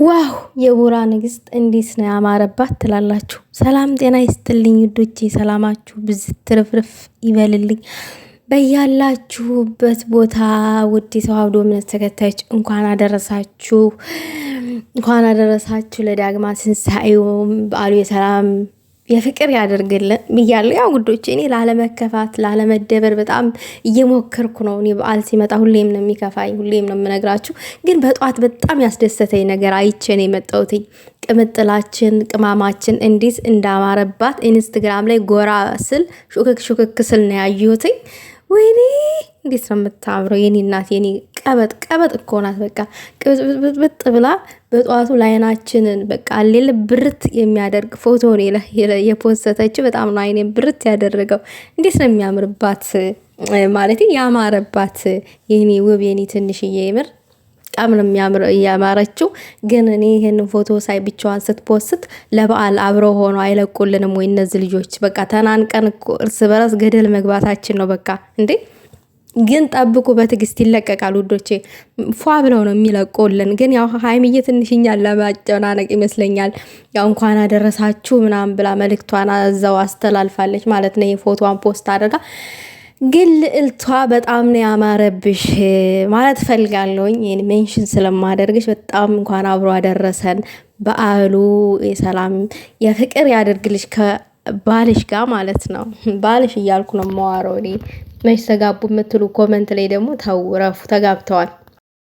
ዋው የቡራ ንግስት እንዴት ነው ያማረባት ትላላችሁ። ሰላም ጤና ይስጥልኝ ውዶቼ፣ ሰላማችሁ ብዝት ትርፍርፍ ይበልልኝ በያላችሁበት ቦታ። ውድ ተዋህዶ እምነት ተከታዮች እንኳን አደረሳችሁ ለዳግማ ትንሣኤው። በዓሉ የሰላም የፍቅር ያደርግልን ብያለሁ። ያው ጉዶቼ እኔ ላለመከፋት ላለመደበር በጣም እየሞከርኩ ነው። እኔ በዓል ሲመጣ ሁሌም ነው የሚከፋኝ፣ ሁሌም ነው የምነግራችሁ። ግን በጠዋት በጣም ያስደሰተኝ ነገር አይቼ ነው የመጣሁት። ቅምጥላችን ቅማማችን እንዴት እንዳማረባት ኢንስታግራም ላይ ጎራ ስል ሹክክ ስል ነው ያየሁትኝ። ወይኔ እንዴት ነው የምታምረው የኔ እናት! የኔ ቀበጥ እኮ ናት። በቃ ቅብጥብጥ ብላ በጠዋቱ ላይናችንን በቃ ሌለ ብርት የሚያደርግ ፎቶ ነው የፖስተችው። በጣም ነው አይኔ ብርት ያደረገው። እንዴት ነው የሚያምርባት ማለት ያማረባት የኔ ውብ የኔ ትንሽዬ ምር በጣም ነው ያማረችው። ግን እኔ ይሄንን ፎቶ ሳይ ብቻዋን ስትፖስት ለበዓል አብረው ሆኖ አይለቁልንም ወይ እነዚህ ልጆች? በቃ ተናንቀን እርስ በራስ ገደል መግባታችን ነው በቃ እንዴ። ግን ጠብቁ፣ በትዕግስት ይለቀቃል ውዶቼ። ፏ ብለው ነው የሚለቁልን። ግን ያው ሀይሚዬ ትንሽኛን ለማጨናነቅ ይመስለኛል ያው እንኳን አደረሳችሁ ምናምን ብላ መልእክቷን እዛው አስተላልፋለች ማለት ነው። የፎቶዋን ፖስት አድርጋ ግን ልዕልቷ በጣም ነው ያማረብሽ ማለት ፈልጋለሁኝ። ይሄን ሜንሽን ስለማደርግሽ በጣም እንኳን አብሮ አደረሰን። በዓሉ የሰላም የፍቅር ያደርግልሽ ከባልሽ ጋር ማለት ነው። ባልሽ እያልኩ ነው የማዋረው እኔ። መች ተጋቡ የምትሉ ኮመንት ላይ ደግሞ ተው ረፉ፣ ተጋብተዋል።